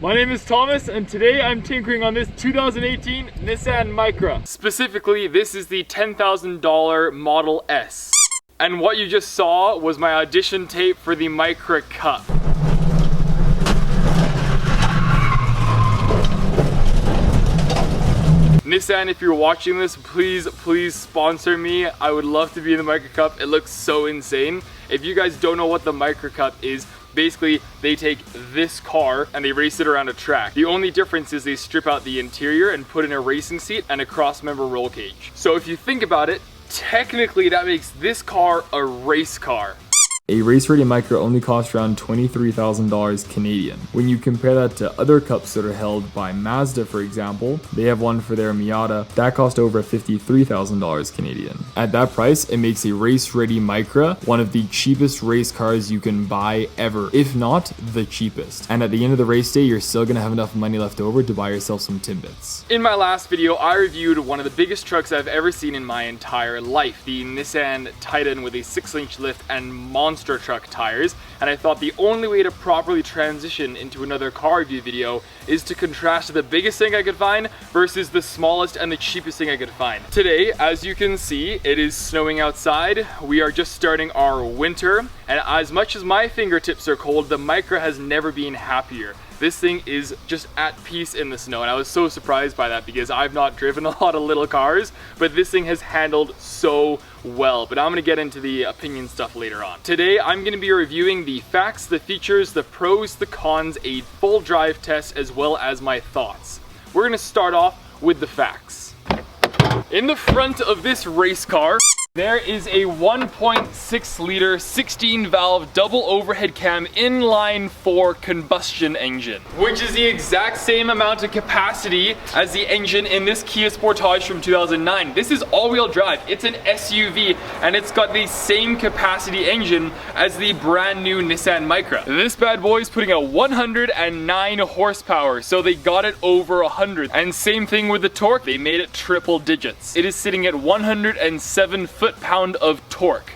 My name is Thomas, and today I'm tinkering on this 2018 Nissan Micra. Specifically, this is the $10,000 Model S. And what you just saw was my audition tape for the Micra Cup. Nissan, if you're watching this, please sponsor me. I would love to be in the Micra Cup. It looks so insane. If you guys don't know what the Micra Cup is, basically they take this car and they race it around a track. The only difference is they strip out the interior and put in a racing seat and a cross-member roll cage. So if you think about it, technically that makes this car a race car. A race-ready Micra only costs around $23,000 Canadian. When you compare that to other cups that are held by Mazda, for example, they have one for their Miata, that cost over $53,000 Canadian. At that price, it makes a race-ready Micra one of the cheapest race cars you can buy ever, if not the cheapest. And at the end of the race day, you're still gonna have enough money left over to buy yourself some Timbits. In my last video, I reviewed one of the biggest trucks I've ever seen in my entire life, the Nissan Titan with a 6-inch lift and monster truck tires, and I thought the only way to properly transition into another car review video is to contrast the biggest thing I could find versus the smallest and the cheapest thing I could find. Today, as you can see, it is snowing outside. We are just starting our winter, and as much as my fingertips are cold, the Micra has never been happier. This thing is just at peace in the snow, and I was so surprised by that because I've not driven a lot of little cars, but this thing has handled so well. But I'm gonna get into the opinion stuff later on. Today, I'm gonna be reviewing the facts, the features, the pros, the cons, a full drive test, as well as my thoughts. We're gonna start off with the facts. In the front of this race car, there is a 1.6 liter 16 valve double overhead cam inline 4 combustion engine, which is the exact same amount of capacity as the engine in this Kia Sportage from 2009. This is all-wheel drive. It's an SUV, and it's got the same capacity engine as the brand new Nissan Micra. This bad boy is putting out 109 horsepower, so they got it over 100. And same thing with the torque, they made it triple digits. It is sitting at 107 foot-pound of torque.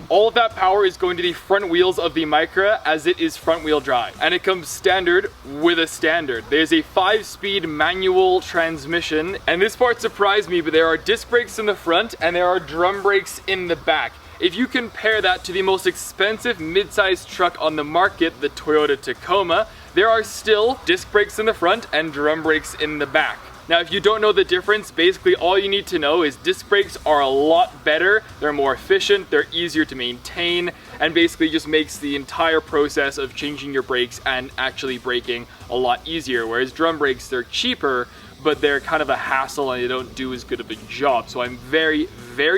All of that power is going to the front wheels of the Micra, as it is front-wheel drive. And it comes standard with a standard. There's a 5-speed manual transmission, and this part surprised me, but there are disc brakes in the front and there are drum brakes in the back. If you compare that to the most expensive mid-sized truck on the market, the Toyota Tacoma, there are still disc brakes in the front and drum brakes in the back. Now, if you don't know the difference, basically all you need to know is disc brakes are a lot better, they're more efficient, they're easier to maintain, and basically just makes the entire process of changing your brakes and actually braking a lot easier. Whereas drum brakes, they're cheaper, but they're kind of a hassle and they don't do as good of a job. So I'm very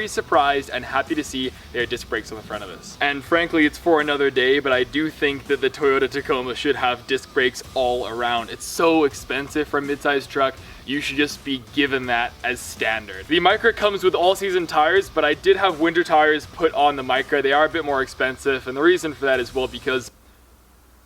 surprised and happy to see there are disc brakes on the front of this. And frankly, it's for another day, but I do think that the Toyota Tacoma should have disc brakes all around. It's so expensive for a mid-sized truck. You should just be given that as standard. The Micra comes with all-season tires, but I did have winter tires put on the Micra. They are a bit more expensive, and the reason for that is, well, because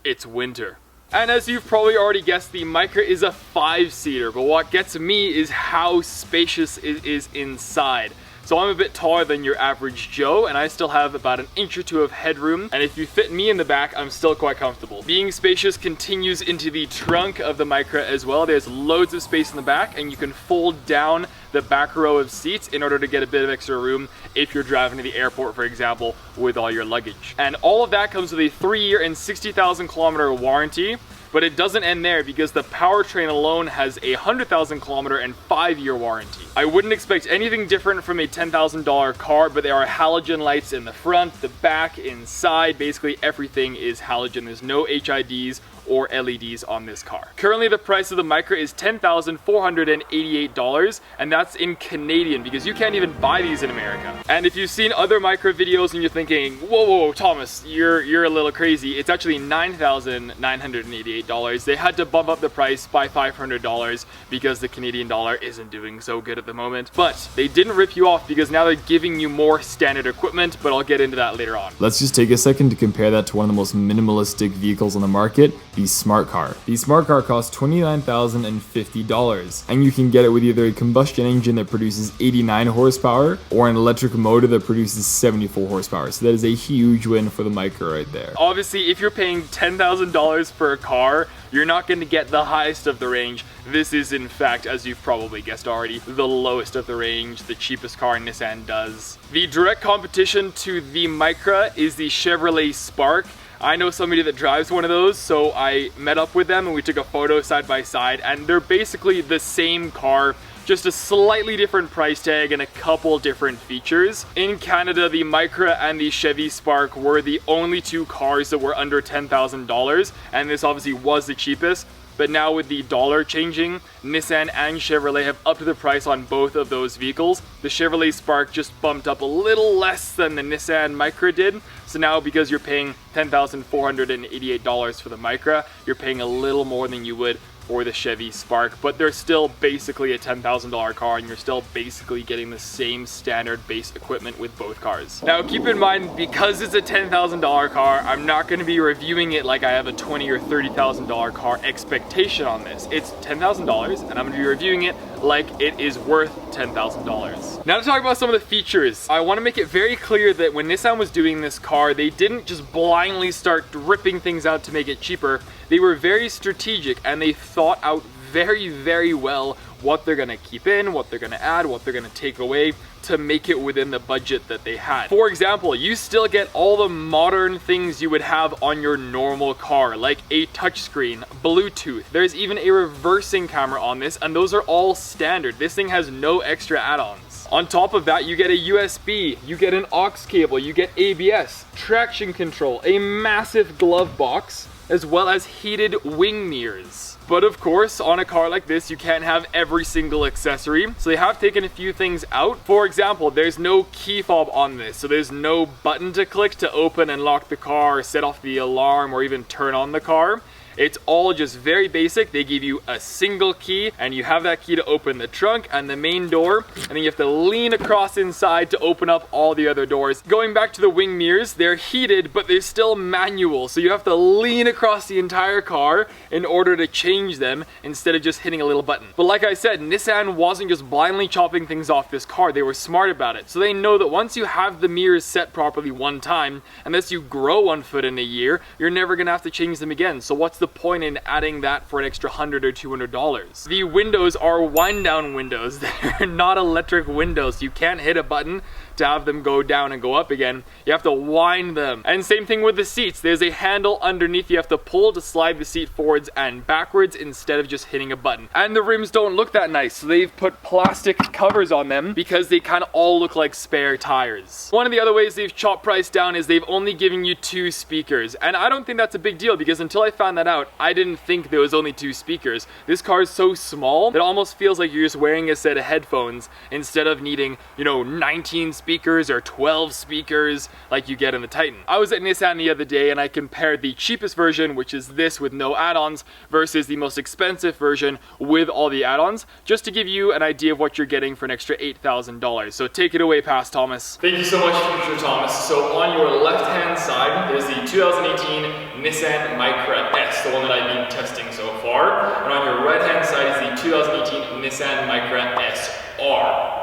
it's winter. And as you've probably already guessed, the Micra is a 5-seater, but what gets me is how spacious it is inside. So I'm a bit taller than your average Joe, and I still have about an inch or two of headroom, and if you fit me in the back, I'm still quite comfortable. Being spacious continues into the trunk of the Micra as well. There's loads of space in the back, and you can fold down the back row of seats in order to get a bit of extra room if you're driving to the airport, for example, with all your luggage. And all of that comes with a 3-year and 60,000 kilometer warranty. But it doesn't end there, because the powertrain alone has a 100,000 kilometer and 5-year warranty. I wouldn't expect anything different from a $10,000 car, but there are halogen lights in the front, the back, inside. Basically everything is halogen. There's no HIDs or LEDs on this car. Currently the price of the Micra is $10,488, and that's in Canadian, because you can't even buy these in America. And if you've seen other Micra videos and you're thinking, whoa, Thomas, you're a little crazy, it's actually $9,988. They had to bump up the price by $500 because the Canadian dollar isn't doing so good at the moment. But they didn't rip you off, because now they're giving you more standard equipment, but I'll get into that later on. Let's just take a second to compare that to one of the most minimalistic vehicles on the market, the Smart Car. The Smart Car costs $29,050, and you can get it with either a combustion engine that produces 89 horsepower or an electric motor that produces 74 horsepower. So that is a huge win for the Micra right there. Obviously, if you're paying $10,000 for a car, you're not going to get the highest of the range. This is, in fact, as you've probably guessed already, the lowest of the range, the cheapest car Nissan does. The direct competition to the Micra is the Chevrolet Spark. I know somebody that drives one of those, so I met up with them and we took a photo side by side, and they're basically the same car, just a slightly different price tag and a couple different features. In Canada, the Micra and the Chevy Spark were the only two cars that were under $10,000, and this obviously was the cheapest. But now with the dollar changing, Nissan and Chevrolet have upped the price on both of those vehicles. The Chevrolet Spark just bumped up a little less than the Nissan Micra did. So now, because you're paying $10,488 for the Micra, you're paying a little more than you would for the Chevy Spark, but they're still basically a $10,000 car, and you're still basically getting the same standard base equipment with both cars. Now keep in mind, because it's a $10,000 car, I'm not going to be reviewing it like I have a $20,000 or $30,000 car expectation on this. It's $10,000, and I'm going to be reviewing it like it is worth $10,000. Now to talk about some of the features, I want to make it very clear that when Nissan was doing this car, they didn't just blindly start ripping things out to make it cheaper. They were very strategic, and they thought out very, very well what they're gonna keep in, what they're gonna add, what they're gonna take away to make it within the budget that they had. For example, you still get all the modern things you would have on your normal car, like a touchscreen, Bluetooth. There's even a reversing camera on this, and those are all standard. This thing has no extra add-ons. On top of that, you get a USB, you get an aux cable, you get ABS, traction control, a massive glove box, as well as heated wing mirrors. But of course, on a car like this, you can't have every single accessory, so they have taken a few things out. For example, there's no key fob on this, so there's no button to click to open and lock the car, set off the alarm, or even turn on the car. It's all just very basic. They give you a single key, and you have that key to open the trunk and the main door, and then you have to lean across inside to open up all the other doors. Going back to the wing mirrors, they're heated, but they're still manual, so you have to lean across the entire car in order to change them instead of just hitting a little button. But like I said, Nissan wasn't just blindly chopping things off this car. They were smart about it. So they know that once you have the mirrors set properly one time, unless you grow 1 foot in a year, you're never gonna have to change them again. So what's the point in adding that for an extra $100 or $200? The windows are wind down windows. They're not electric windows. You can't hit a button to have them go down and go up again. You have to wind them. And same thing with the seats. There's a handle underneath you have to pull to slide the seat forwards and backwards instead of just hitting a button. And the rims don't look that nice, so they've put plastic covers on them because they kind of all look like spare tires. One of the other ways they've chopped price down is they've only given you 2 speakers. And I don't think that's a big deal, because until I found that out, I didn't think there was only 2 speakers. This car is so small that it almost feels like you're just wearing a set of headphones instead of needing, 19 speakers or 12 speakers like you get in the Titan. I was at Nissan the other day and I compared the cheapest version, which is this with no add-ons, versus the most expensive version with all the add-ons, just to give you an idea of what you're getting for an extra $8,000. So take it away, Past Thomas. Thank you so much, Future Thomas. So on your left-hand side, there's the 2018 Nissan Micra S, the one that I've been testing so far. And on your right-hand side is the 2018 Nissan Micra SR.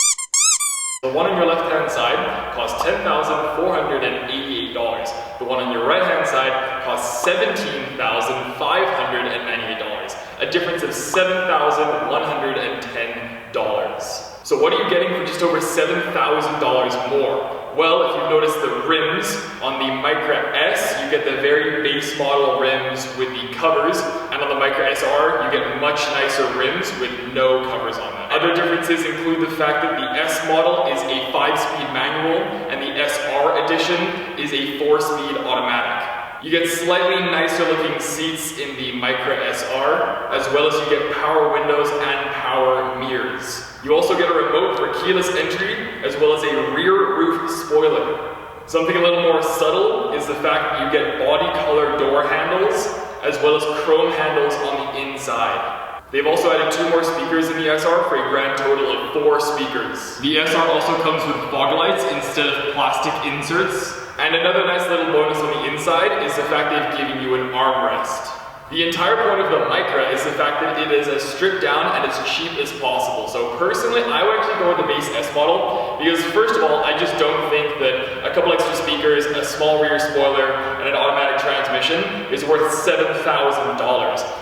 The one on your left-hand side costs $10,488. The one on your right-hand side costs $17,598. A difference of $7,110. So what are you getting for just over $7,000 more? Well, if you've noticed the rims on the Micra S, you get the very base model rims with the covers, and on the Micra SR, you get much nicer rims with no covers on them. Other differences include the fact that the S model is a 5-speed manual, and the SR edition is a 4-speed automatic. You get slightly nicer looking seats in the Micra SR, as well as you get power windows and power mirrors. You also get a remote for keyless entry, as well as a rear roof spoiler. Something a little more subtle is the fact that you get body color door handles, as well as chrome handles on the inside. They've also added 2 more speakers in the SR for a grand total of 4 speakers. The SR also comes with fog lights instead of plastic inserts. And another nice little bonus on the inside is the fact they've given you an armrest. The entire point of the Micra is the fact that it is as stripped down and as cheap as possible. So personally, I would actually go with the base S model because first of all, I just don't think that a couple extra speakers, a small rear spoiler, and an automatic transmission is worth $7,000.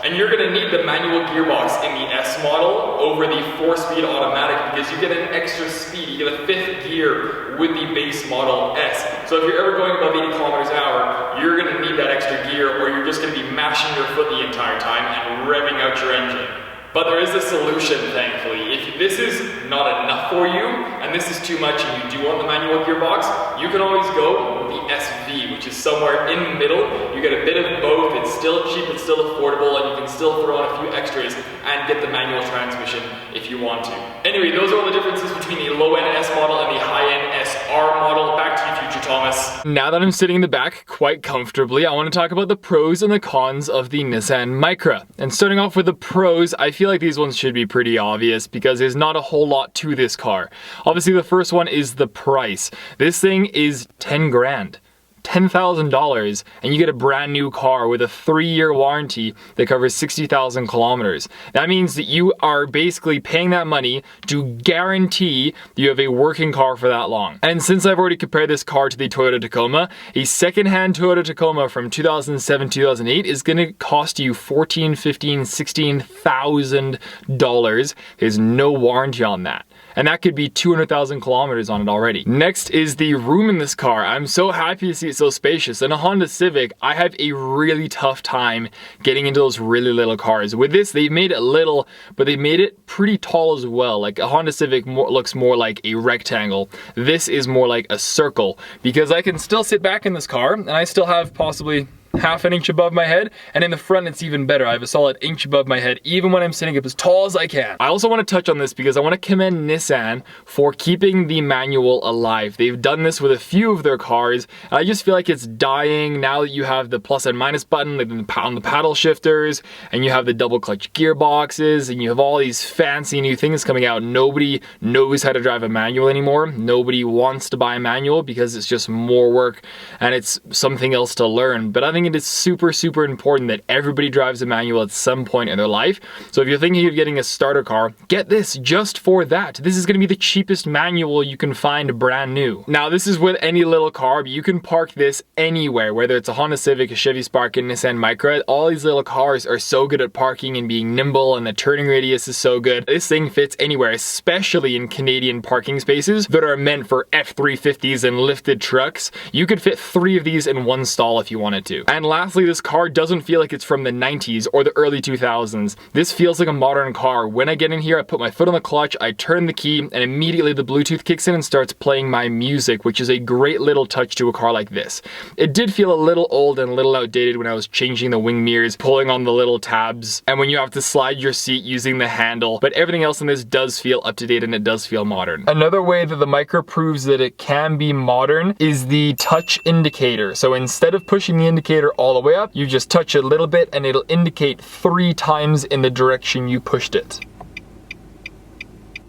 And you're gonna need the manual gearbox in the S model over the 4-speed automatic because you get an extra speed, you get a 5th gear with the base model S. So if you're ever going above 80 kilometers an hour, you're gonna need that extra gear or you're just gonna be mashing your foot the entire time and revving out your engine. But there is a solution, thankfully. If this is not enough for you, and this is too much and you do want the manual gearbox, you can always go with the SV, which is somewhere in the middle. You get a bit of both, it's still cheap, it's still affordable, and you can still throw on a few extras and get the manual transmission if you want to. Anyway, those are all the differences between the low-end S model and the high-end SR model. Back to you, future Thomas. Now that I'm sitting in the back quite comfortably, I want to talk about the pros and the cons of the Nissan Micra. And starting off with the pros, I feel like these ones should be pretty obvious because there's not a whole lot to this car. Obviously, the first one is the price. This thing is 10 grand. $10,000 and you get a brand new car with a 3-year warranty that covers 60,000 kilometers. That means that you are basically paying that money to guarantee you have a working car for that long. And since I've already compared this car to the Toyota Tacoma, a second-hand Toyota Tacoma from 2007-2008 is going to cost you $14,000, $15,000, $16,000. There's no warranty on that. And that could be 200,000 kilometers on it already. Next is the room in this car. I'm so happy to see it so spacious. In a Honda Civic, I have a really tough time getting into those really little cars. With this, they made it little, but they made it pretty tall as well. Like a Honda Civic looks more like a rectangle. This is more like a circle because I can still sit back in this car and I still have possibly half an inch above my head, and in the front it's even better. I have a solid inch above my head even when I'm sitting up as tall as I can. I also want to touch on this because I want to commend Nissan for keeping the manual alive. They've done this with a few of their cars, and I just feel like it's dying now that you have the plus and minus button on the paddle shifters, and you have the double clutch gearboxes, and you have all these fancy new things coming out. Nobody knows how to drive a manual anymore. Nobody wants to buy a manual because it's just more work and it's something else to learn. But I think it is super important that everybody drives a manual at some point in their life. So if you're thinking of getting a starter car, get this just for that. This is going to be the cheapest manual you can find brand new. Now this is with any little car, but you can park this anywhere, whether it's a Honda Civic, a Chevy Spark, a Nissan Micra. All these little cars are so good at parking and being nimble, and the turning radius is so good. This thing fits anywhere, especially in Canadian parking spaces that are meant for F350s and lifted trucks. You could fit 3 of these in one stall if you wanted to. And lastly, this car doesn't feel like it's from the 90s or the early 2000s. This feels like a modern car. When I get in here, I put my foot on the clutch, I turn the key, and immediately the Bluetooth kicks in and starts playing my music, which is a great little touch to a car like this. It did feel a little old and a little outdated when I was changing the wing mirrors, pulling on the little tabs, and when you have to slide your seat using the handle, but everything else in this does feel up to date and it does feel modern. Another way that the Micra proves that it can be modern is the touch indicator. So instead of pushing the indicator all the way up, you just touch it a little bit and it'll indicate 3 times in the direction you pushed it.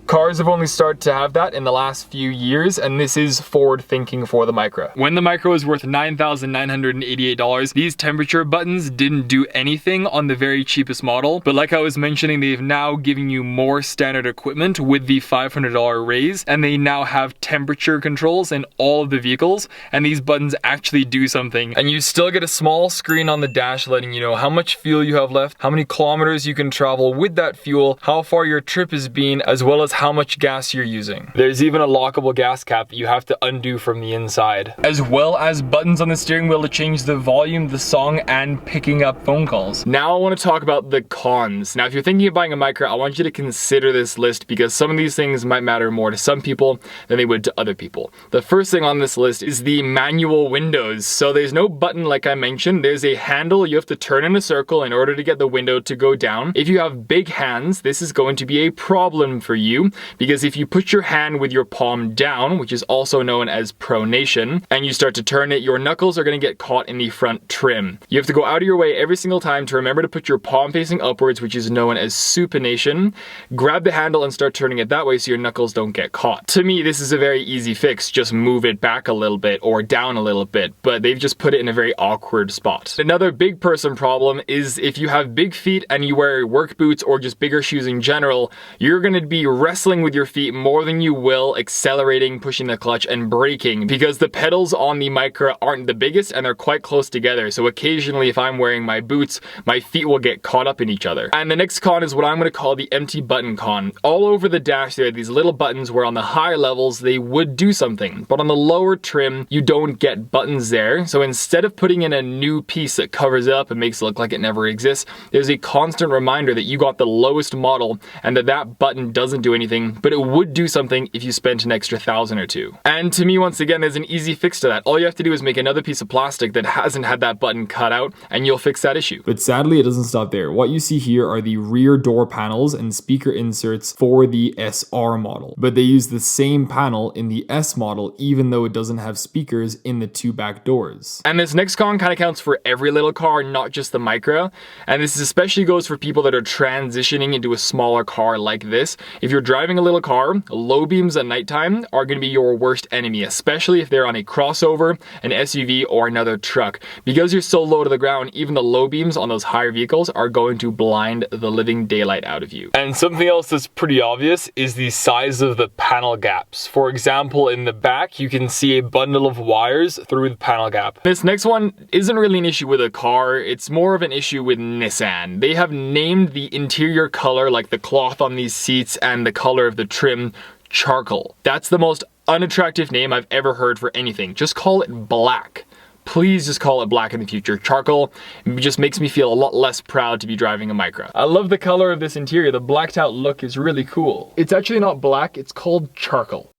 Cars have only started to have that in the last few years, and this is forward thinking for the Micra. When the Micra was worth $9,988, these temperature buttons didn't do anything on the very cheapest model, but like I was mentioning, they've now given you more standard equipment with the $500 raise, and they now have temperature controls in all of the vehicles, and these buttons actually do something. And you still get a small screen on the dash letting you know how much fuel you have left, how many kilometers you can travel with that fuel, how far your trip has been, as well as how much gas you're using. There's even a lockable gas cap that you have to undo from the inside, as well as buttons on the steering wheel to change the volume, the song, and picking up phone calls. Now I want to talk about the cons. Now if you're thinking of buying a Micra, I want you to consider this list because some of these things might matter more to some people than they would to other people. The first thing on this list is the manual windows. So there's no button like I mentioned. There's a handle you have to turn in a circle in order to get the window to go down. If you have big hands, this is going to be a problem for you. you, because if you put your hand with your palm down, which is also known as pronation, and you start to turn it, your knuckles are going to get caught in the front trim. You have to go out of your way every single time to remember to put your palm facing upwards, which is known as supination. Grab the handle and start turning it that way so your knuckles don't get caught. To me, this is a very easy fix. Just move it back a little bit or down a little bit, but they've just put it in a very awkward spot. Another big person problem is if you have big feet and you wear work boots or just bigger shoes in general, you're going to be wrestling with your feet more than you will accelerating, pushing the clutch, and braking, because the pedals on the Micra aren't the biggest and they're quite close together. So occasionally if I'm wearing my boots, my feet will get caught up in each other. And the next con is what I'm going to call the empty button con. All over the dash there are these little buttons where on the higher levels they would do something, but on the lower trim you don't get buttons there. So instead of putting in a new piece that covers it up and makes it look like it never exists, there's a constant reminder that you got the lowest model and that button doesn't do anything, but it would do something if you spent an extra $1,000 or $2,000. And to me, once again, there's an easy fix to that. All you have to do is make another piece of plastic that hasn't had that button cut out and you'll fix that issue. But sadly, it doesn't stop there. What you see here are the rear door panels and speaker inserts for the SR model, but they use the same panel in the S model even though it doesn't have speakers in the two back doors. And this next con kind of counts for every little car, not just the Micra, and this especially goes for people that are transitioning into a smaller car like this. If you're driving a little car, low beams at nighttime are going to be your worst enemy, especially if they're on a crossover, an SUV, or another truck. Because you're so low to the ground, even the low beams on those higher vehicles are going to blind the living daylight out of you. And something else that's pretty obvious is the size of the panel gaps. For example, in the back, you can see a bundle of wires through the panel gap. This next one isn't really an issue with a car, it's more of an issue with Nissan. They have named the interior color, like the cloth on these seats and the color of the trim, charcoal. That's the most unattractive name I've ever heard for anything. Just call it black. Please just call it black in the future. Charcoal just makes me feel a lot less proud to be driving a Micra. I love the color of this interior. The blacked out look is really cool. It's actually not black, it's called charcoal.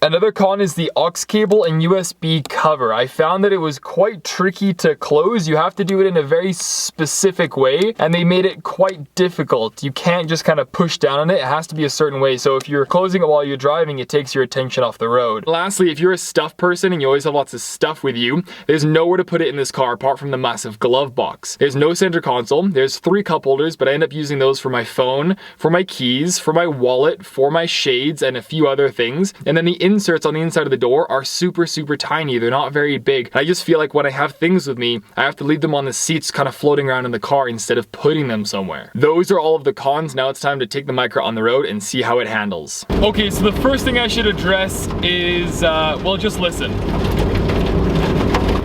Another con is the aux cable and USB cover. I found that it was quite tricky to close. You have to do it in a very specific way, and they made it quite difficult. You can't just kind of push down on it. It has to be a certain way. So if you're closing it while you're driving, it takes your attention off the road. Lastly, if you're a stuff person and you always have lots of stuff with you, there's nowhere to put it in this car apart from the massive glove box. There's no center console. There's 3 cup holders, but I end up using those for my phone, for my keys, for my wallet, for my shades, and a few other things. And then the inserts on the inside of the door are super tiny. They're not very big. I just feel like when I have things with me, I have to leave them on the seats kind of floating around in the car instead of putting them somewhere. Those are all of the cons. Now it's time to take the Micra on the road and see how it handles. Okay, so the first thing I should address is, well, just listen.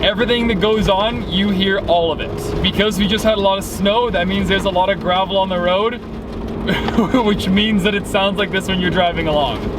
Everything that goes on, you hear all of it. Because we just had a lot of snow, that means there's a lot of gravel on the road, which means that it sounds like this when you're driving along.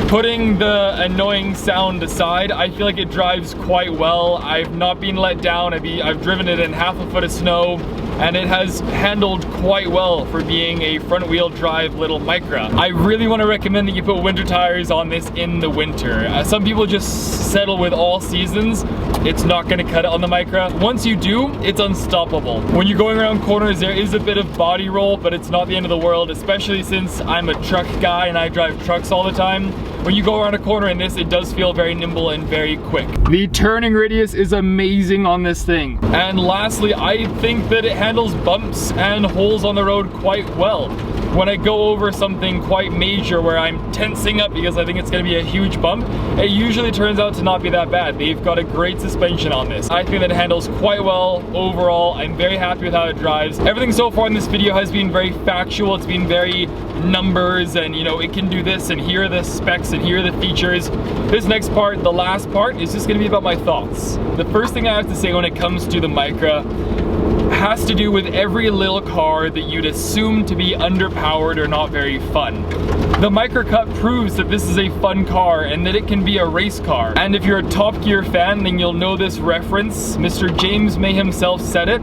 Putting the annoying sound aside, I feel like it drives quite well. I've not been let down. I've driven it in half a foot of snow, and it has handled quite well for being a front wheel drive little Micra. I really want to recommend that you put winter tires on this in the winter. Some people just settle with all seasons. It's not going to cut it on the Micra. Once you do, it's unstoppable. When you're going around corners, there is a bit of body roll, but it's not the end of the world, especially since I'm a truck guy and I drive trucks all the time. When you go around a corner in this, it does feel very nimble and very quick. The turning radius is amazing on this thing. And lastly, I think that it handles bumps and holes on the road quite well. When I go over something quite major where I'm tensing up because I think it's going to be a huge bump, it usually turns out to not be that bad. They've got a great suspension on this. I think that it handles quite well overall. I'm very happy with how it drives. Everything so far in this video has been very factual. It's been very numbers and, you know, it can do this and here are the specs and here are the features. This next part, the last part, is just going to be about my thoughts. The first thing I have to say when it comes to the Micra has to do with every little car that you'd assume to be underpowered or not very fun. The Micra Cup proves that this is a fun car and that it can be a race car. And if you're a Top Gear fan, then you'll know this reference. Mr. James May himself said it.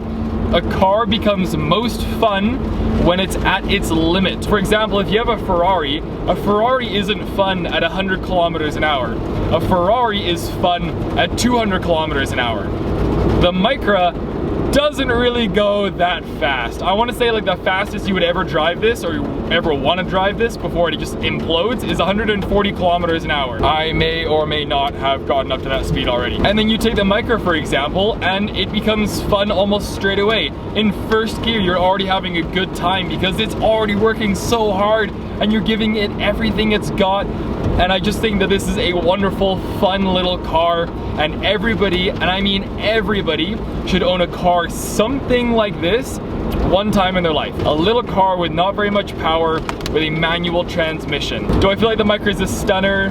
A car becomes most fun when it's at its limit. For example, if you have a Ferrari isn't fun at 100 kilometers an hour. A Ferrari is fun at 200 kilometers an hour. The Micra doesn't really go that fast. I want to say like the fastest you would ever drive this, or ever want to drive this before it just implodes, is 140 kilometers an hour. I may or may not have gotten up to that speed already. And then you take the Micra, for example, and it becomes fun almost straight away. In first gear, you're already having a good time because it's already working so hard and you're giving it everything it's got. And I just think that this is a wonderful, fun little car, and everybody, and I mean everybody, should own a car something like this one time in their life. A little car with not very much power, with a manual transmission. Do I feel like the Micra is a stunner?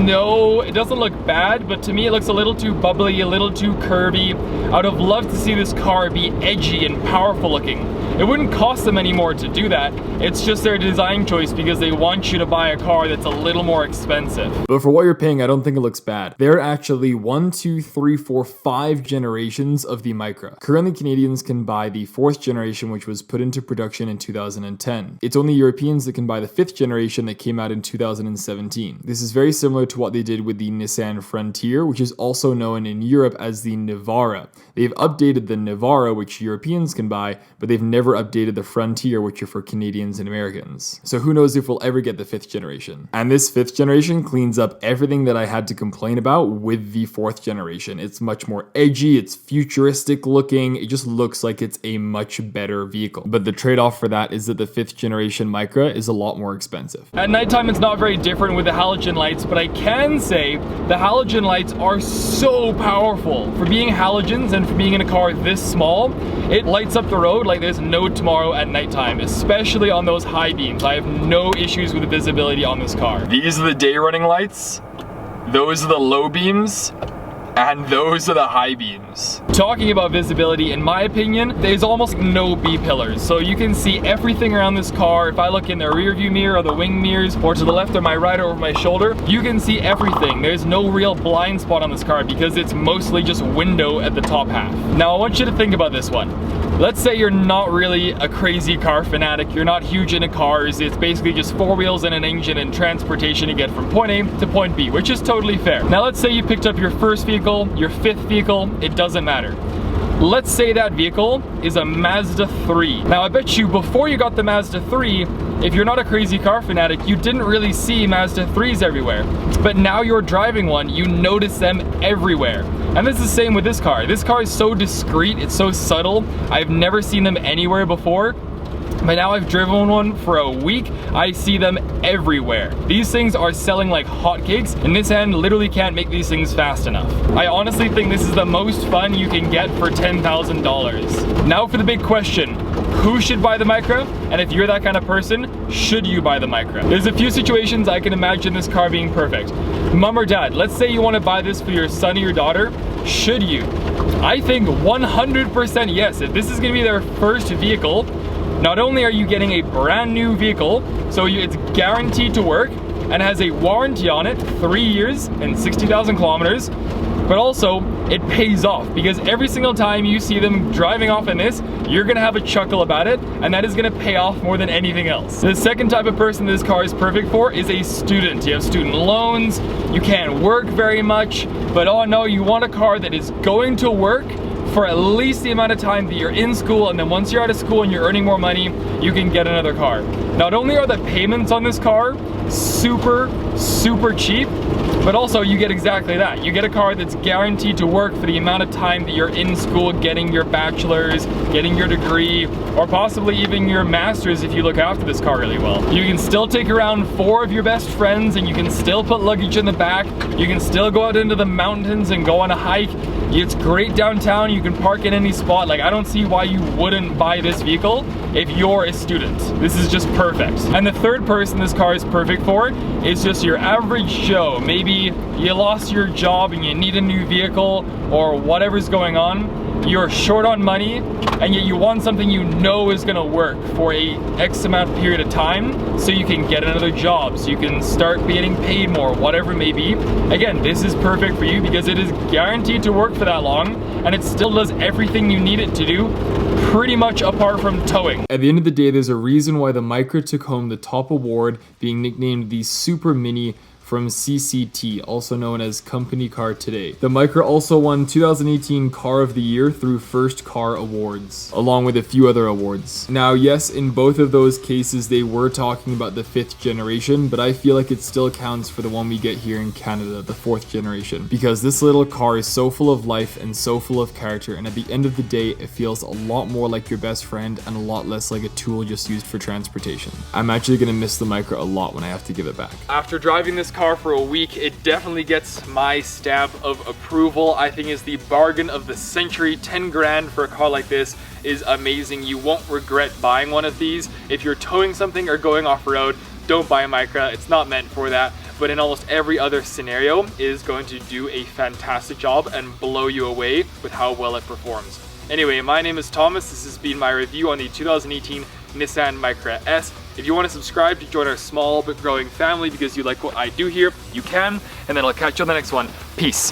No, it doesn't look bad, but to me it looks a little too bubbly, a little too curvy. I would have loved to see this car be edgy and powerful looking. It wouldn't cost them any more to do that. It's just their design choice because they want you to buy a car that's a little more expensive. But for what you're paying, I don't think it looks bad. There are actually 1, 2, 3, 4, 5 generations of the Micra. Currently, Canadians can buy the 4th generation, which was put into production in 2010. It's only Europeans that can buy the 5th generation that came out in 2017. This is very similar to what they did with the Nissan Frontier, which is also known in Europe as the Navara. They've updated the Navara, which Europeans can buy, but they've never updated the Frontier, which are for Canadians and Americans. So who knows if we'll ever get the 5th generation. And this 5th generation cleans up everything that I had to complain about with the 4th generation. It's much more edgy, it's futuristic looking, it just looks like it's a much better vehicle. But the trade-off for that is that the 5th generation Micra is a lot more expensive. At nighttime it's not very different with the halogen lights, but I can say the halogen lights are so powerful. For being halogens and for being in a car this small, it lights up the road like there's no tomorrow at nighttime, especially on those high beams. I have no issues with the visibility on this car. These are the day running lights, those are the low beams, and those are the high beams. Talking about visibility, in my opinion, there's almost no B-pillars. So you can see everything around this car. If I look in the rear view mirror or the wing mirrors, or to the left or my right over my shoulder, you can see everything. There's no real blind spot on this car because it's mostly just window at the top half. Now I want you to think about this one. Let's say you're not really a crazy car fanatic, you're not huge into cars, it's basically just 4 wheels and an engine and transportation to get from point A to point B, which is totally fair. Now let's say you picked up your first vehicle, your 5th vehicle, it doesn't matter. Let's say that vehicle is a Mazda 3. Now I bet you before you got the Mazda 3, if you're not a crazy car fanatic, you didn't really see Mazda 3s everywhere. But now you're driving one, you notice them everywhere. And this is the same with this car. This car is so discreet, it's so subtle. I've never seen them anywhere before. But now I've driven one for a week, I see them everywhere. These things are selling like hotcakes, and Nissan literally can't make these things fast enough. I honestly think this is the most fun you can get for $10,000. Now for the big question, who should buy the Micra? And if you're that kind of person, should you buy the Micra? There's a few situations I can imagine this car being perfect. Mom or dad, let's say you want to buy this for your son or your daughter, should you? I think 100% yes. If this is going to be their first vehicle, not only are you getting a brand new vehicle, so it's guaranteed to work and has a warranty on it, 3 years and 60,000 kilometers, but also it pays off because every single time you see them driving off in this, you're gonna have a chuckle about it, and that is gonna pay off more than anything else. The second type of person this car is perfect for is a student. You have student loans, you can't work very much, but oh no, you want a car that is going to work for at least the amount of time that you're in school, and then once you're out of school and you're earning more money, you can get another car. Not only are the payments on this car super cheap, but also you get exactly that. You get a car that's guaranteed to work for the amount of time that you're in school getting your bachelor's, getting your degree, or possibly even your master's if you look after this car really well. You can still take around 4 of your best friends, and you can still put luggage in the back. You can still go out into the mountains and go on a hike. It's great downtown, you can park in any spot. Like, I don't see why you wouldn't buy this vehicle if you're a student. This is just perfect. And the third person this car is perfect for is just your average Joe. Maybe you lost your job and you need a new vehicle, or whatever's going on. You're short on money, and yet you want something you know is gonna work for a X amount period of time, so you can get another job, so you can start getting paid more, whatever it may be. Again, this is perfect for you because it is guaranteed to work for that long, and it still does everything you need it to do, pretty much apart from towing. At the end of the day, there's a reason why the Micra took home the top award, being nicknamed the Super Mini from CCT, also known as Company Car Today. The Micra also won 2018 Car of the Year through First Car Awards, along with a few other awards. Now, yes, in both of those cases, they were talking about the 5th generation, but I feel like it still counts for the one we get here in Canada, the 4th generation, because this little car is so full of life and so full of character, and at the end of the day, it feels a lot more like your best friend and a lot less like a tool just used for transportation. I'm actually gonna miss the Micra a lot when I have to give it back. After driving this car for a week, it definitely gets my stamp of approval. I think it's the bargain of the century. 10 grand for a car like this is amazing. You won't regret buying one of these. If you're towing something or going off-road, don't buy a Micra. It's not meant for that. But in almost every other scenario, it is going to do a fantastic job and blow you away with how well it performs. Anyway, my name is Thomas. This has been my review on the 2018 Nissan Micra S. If you want to subscribe to join our small but growing family because you like what I do here, you can. And then I'll catch you on the next one. Peace.